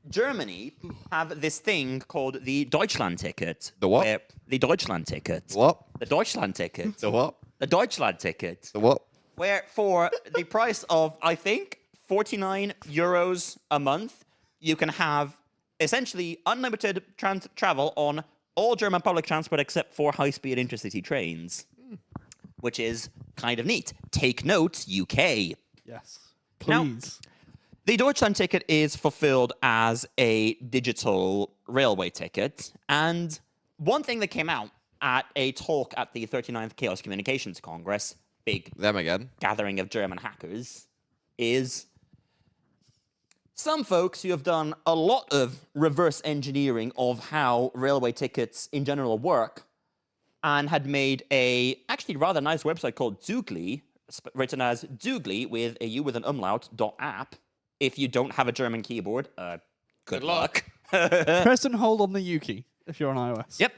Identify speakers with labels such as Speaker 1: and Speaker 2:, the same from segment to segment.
Speaker 1: Germany have this thing called the Deutschlandticket.
Speaker 2: The what?
Speaker 1: The Deutschlandticket.
Speaker 2: What?
Speaker 1: The Deutschlandticket.
Speaker 2: The what?
Speaker 1: The Deutschlandticket.
Speaker 2: The what?
Speaker 1: Where for the price of, I think, 49 euros a month, you can have essentially unlimited travel on all German public transport except for high-speed intercity trains, which is kind of neat. Take note, UK.
Speaker 3: Yes.
Speaker 1: Now,
Speaker 3: Please.
Speaker 1: the Deutschland ticket is fulfilled as a digital railway ticket. And one thing that came out at a talk at the 39th Chaos Communications Congress, big
Speaker 2: Them again.
Speaker 1: gathering of German hackers, is some folks who have done a lot of reverse engineering of how railway tickets in general work and had made a actually rather nice website called Zugli, written as Zugli with a U with an umlaut .app. If you don't have a German keyboard, good luck.
Speaker 3: Press and hold on the U key if you're on iOS.
Speaker 1: Yep.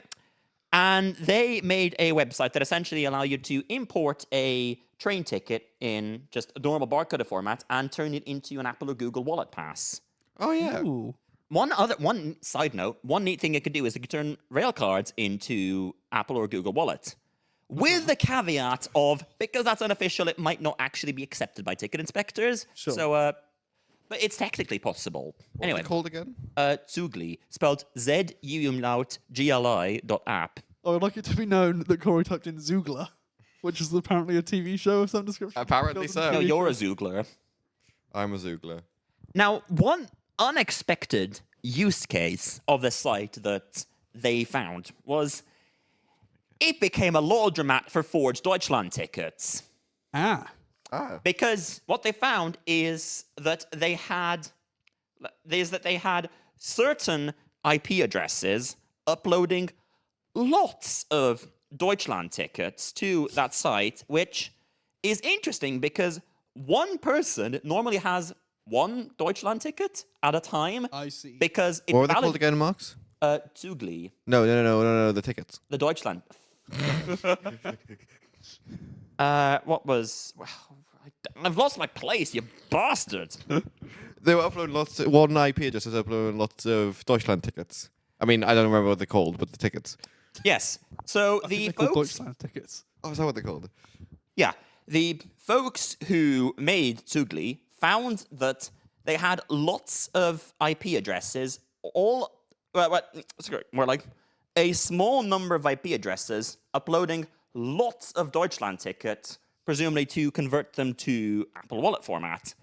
Speaker 1: And they made a website that essentially allow you to import a train ticket in just a normal barcode format and turn it into an Apple or Google Wallet pass.
Speaker 2: Oh, yeah.
Speaker 3: Ooh.
Speaker 1: One side note, one neat thing it could do is it could turn rail cards into Apple or Google Wallet. With the caveat of, because that's unofficial, it might not actually be accepted by ticket inspectors.
Speaker 3: Sure.
Speaker 1: So, but it's technically possible.
Speaker 2: What
Speaker 1: Anyway,
Speaker 2: are they called again?
Speaker 1: Zugli, spelled ZUMlaut-GLI.app.
Speaker 3: I would like it to be known that Corey typed in Zoogler, which is apparently a TV show of some description.
Speaker 2: Apparently so.
Speaker 1: No, you're a Zoogler.
Speaker 2: I'm a Zoogler.
Speaker 1: Now, one unexpected use case of the site that they found was it became a laundromat for forged Deutschland tickets.
Speaker 3: Ah.
Speaker 1: Because what they found is that they had certain IP addresses uploading lots of Deutschland tickets to that site, which is interesting because one person normally has one Deutschland ticket at a time.
Speaker 3: I see.
Speaker 1: Because it's
Speaker 2: What were they called again, Max?
Speaker 1: Zugli,
Speaker 2: No, the tickets.
Speaker 1: the Deutschland. What was? I've lost my place, you bastard.
Speaker 2: They were uploading one IP address is uploading lots of Deutschland tickets. I mean, I don't remember what they're called, but the tickets.
Speaker 1: Yes. So
Speaker 3: I
Speaker 1: the
Speaker 3: think they're called
Speaker 1: folks.
Speaker 3: Deutschland tickets.
Speaker 2: Oh, is that what they're called?
Speaker 1: Yeah, the folks who made Zugli found that they had lots of IP addresses, more like a small number of IP addresses uploading lots of Deutschland tickets, presumably to convert them to Apple Wallet format,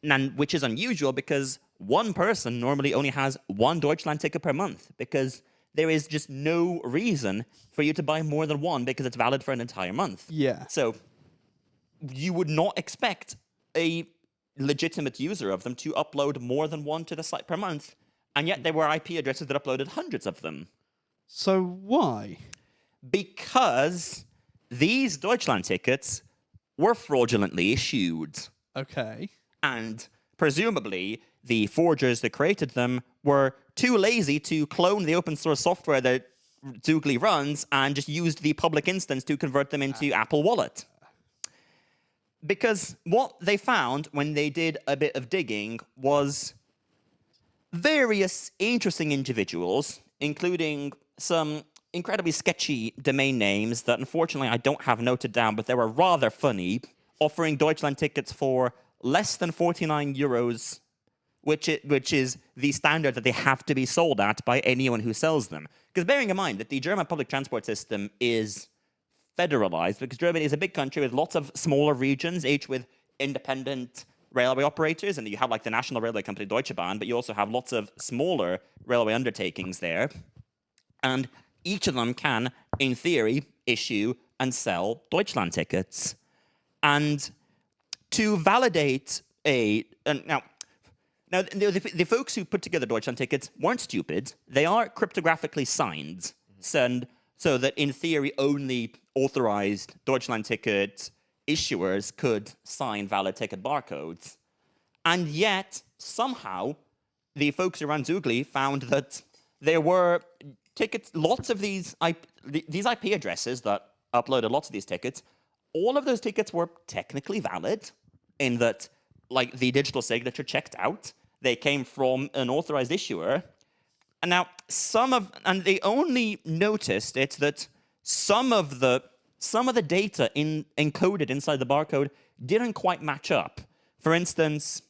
Speaker 1: and which is unusual because one person normally only has one Deutschland ticket per month because there is just no reason for you to buy more than one because it's valid for an entire month.
Speaker 3: Yeah.
Speaker 1: So you would not expect a legitimate user of them to upload more than one to the site per month, and yet there were IP addresses that uploaded hundreds of them.
Speaker 3: So why?
Speaker 1: Because these Deutschland tickets were fraudulently issued.
Speaker 3: Okay.
Speaker 1: And presumably, the forgers that created them were too lazy to clone the open source software that Zugli runs and just used the public instance to convert them into Apple Wallet. Because what they found when they did a bit of digging was various interesting individuals, including some incredibly sketchy domain names that unfortunately I don't have noted down, but they were rather funny, offering Deutschland tickets for less than 49 euros, which is the standard that they have to be sold at by anyone who sells them. Because bearing in mind that the German public transport system is federalized, because Germany is a big country with lots of smaller regions, each with independent railway operators, and you have like the national railway company Deutsche Bahn, but you also have lots of smaller railway undertakings there. And each of them can, in theory, issue and sell Deutschland tickets. And to validate now the folks who put together Deutschland tickets weren't stupid. They are cryptographically signed, so that in theory only authorized Deutschland ticket issuers could sign valid ticket barcodes. And yet, somehow, the folks around Zugli found that there were tickets, lots of these IP addresses that uploaded lots of these tickets. All of those tickets were technically valid in that, like, the digital signature checked out, they came from an authorized issuer. And now they only noticed it that some of the data encoded inside the barcode didn't quite match up. For instance,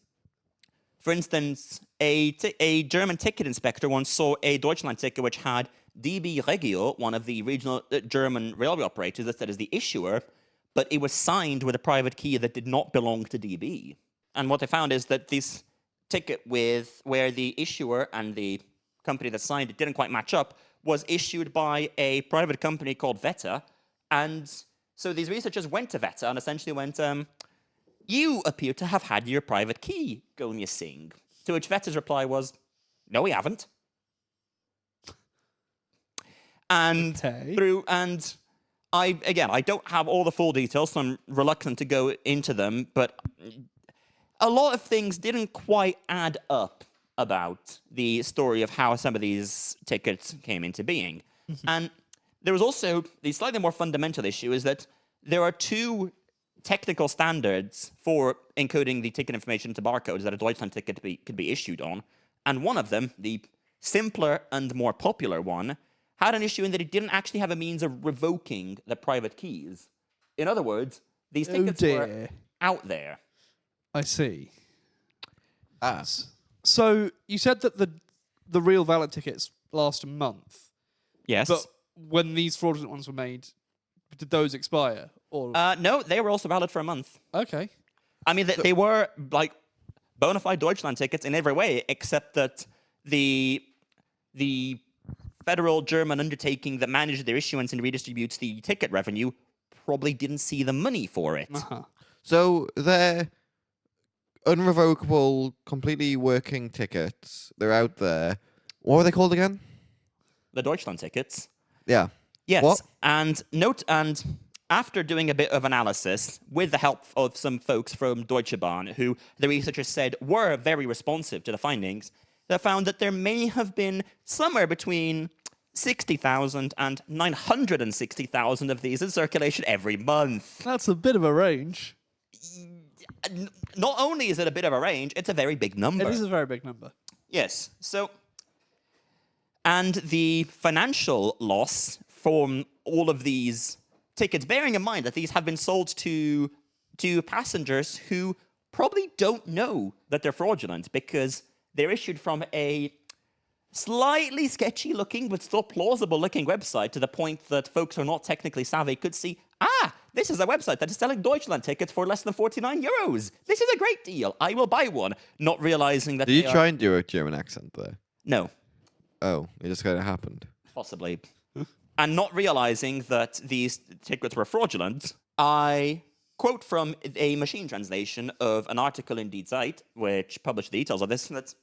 Speaker 1: a German ticket inspector once saw a Deutschland ticket which had DB Regio, one of the regional German railway operators, listed as the issuer, but it was signed with a private key that did not belong to DB. And what they found is that this ticket where the issuer and the company that signed it didn't quite match up was issued by a private company called Veta. And so these researchers went to Veta and essentially went, you appear to have had your private key go missing. To which Veta's reply was, no, we haven't. And I don't have all the full details, so I'm reluctant to go into them, but a lot of things didn't quite add up about the story of how some of these tickets came into being. And there was also the slightly more fundamental issue is that there are two technical standards for encoding the ticket information into barcodes that a Deutschland ticket could be issued on. And one of them, the simpler and more popular one, had an issue in that it didn't actually have a means of revoking the private keys. In other words, these tickets were out there.
Speaker 3: I see. So you said that the real valid tickets last a month.
Speaker 1: Yes.
Speaker 3: But when these fraudulent ones were made, did those expire? Or
Speaker 1: no, they were also valid for a month.
Speaker 3: Okay.
Speaker 1: I mean, they were like bona fide Deutschland tickets in every way, except that the federal German undertaking that managed their issuance and redistributes the ticket revenue probably didn't see the money for it.
Speaker 2: So they're unrevocable, completely working tickets. They're out there. What were they called again?
Speaker 1: The Deutschland tickets.
Speaker 2: Yeah.
Speaker 1: Yes.
Speaker 2: What?
Speaker 1: And after doing a bit of analysis with the help of some folks from Deutsche Bahn, who the researchers said were very responsive to the findings, they found that there may have been somewhere between 60,000 and 960,000 of these in circulation every month.
Speaker 3: That's a bit of a range.
Speaker 1: Not only is it a bit of a range, it's a very big number.
Speaker 3: It is a very big number.
Speaker 1: Yes. So, and the financial loss from all of these tickets, bearing in mind that these have been sold to passengers who probably don't know that they're fraudulent because they're issued from a slightly sketchy looking but still plausible looking website to the point that folks who are not technically savvy could see, this is a website that is selling Deutschland tickets for less than 49 euros. This is a great deal. I will buy one. Not realizing that
Speaker 2: Did you try and do a German accent there?
Speaker 1: No.
Speaker 2: Oh, it just kind of happened.
Speaker 1: Possibly. And not realizing that these tickets were fraudulent, I quote from a machine translation of an article in Die Zeit, which published the details of this, that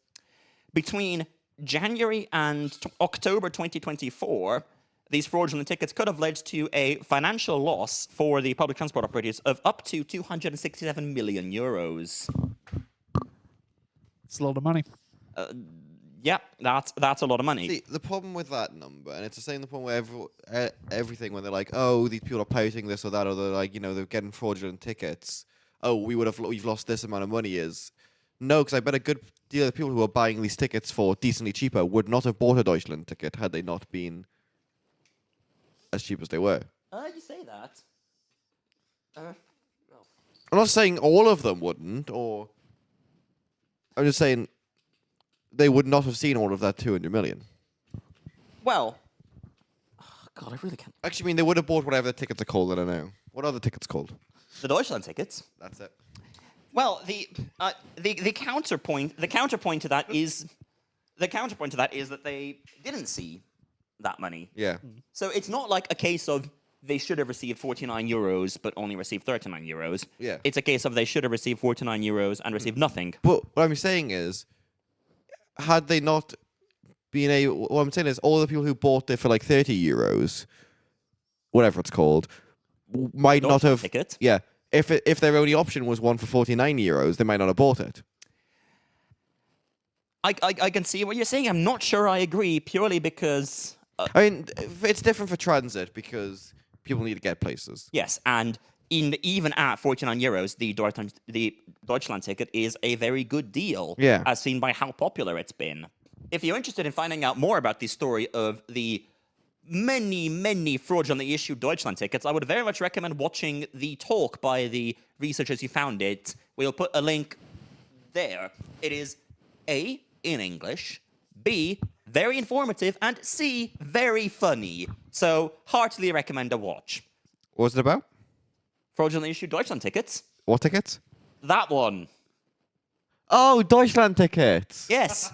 Speaker 1: between January and October 2024, these fraudulent tickets could have led to a financial loss for the public transport operators of up to 267 million euros.
Speaker 3: It's a lot of money.
Speaker 1: Yeah, that's a lot of money.
Speaker 2: See, the problem with that number, and it's the same problem with everything when they're like, oh, these people are pirating this or that, or they're like, they're getting fraudulent tickets. Oh, we've lost this amount of money. Is no, because I bet a good deal of people who are buying these tickets for decently cheaper would not have bought a Deutschland ticket had they not been as cheap as they were.
Speaker 1: You say that.
Speaker 2: I'm not saying all of them wouldn't, or I'm just saying they would not have seen all of that 200 million.
Speaker 1: Well, God, I really can't.
Speaker 2: Actually, I mean, they would have bought whatever the tickets are called. I don't know. What are the tickets called?
Speaker 1: The Deutschland tickets.
Speaker 2: That's it.
Speaker 1: Well, the counterpoint to that is that they didn't see that money.
Speaker 2: Yeah.
Speaker 1: So it's not like a case of they should have received 49 euros but only received 39 euros.
Speaker 2: Yeah.
Speaker 1: It's a case of they should have received 49 euros and received nothing.
Speaker 2: But what I'm saying is, had they not been able... What I'm saying is, all the people who bought it for like 30 euros, whatever it's called, might not have...
Speaker 1: Ticket.
Speaker 2: Yeah. If their only option was one for 49 euros, they might not have bought it.
Speaker 1: I can see what you're saying. I'm not sure I agree, purely because...
Speaker 2: I mean, it's different for transit because people need to get places.
Speaker 1: Yes, and even at 49 euros, the Deutschland ticket is a very good deal,
Speaker 2: Yeah.
Speaker 1: as seen by how popular it's been. If you're interested in finding out more about the story of the many fraudulently issued Deutschland tickets, I would very much recommend watching the talk by the researchers who found it. We'll put a link there. It is A, in English, B, very informative, and C, very funny. So, heartily recommend a watch.
Speaker 2: What was it about?
Speaker 1: Fraudulently issued Deutschland tickets.
Speaker 2: What tickets?
Speaker 1: That one.
Speaker 2: Oh, Deutschland tickets.
Speaker 1: Yes.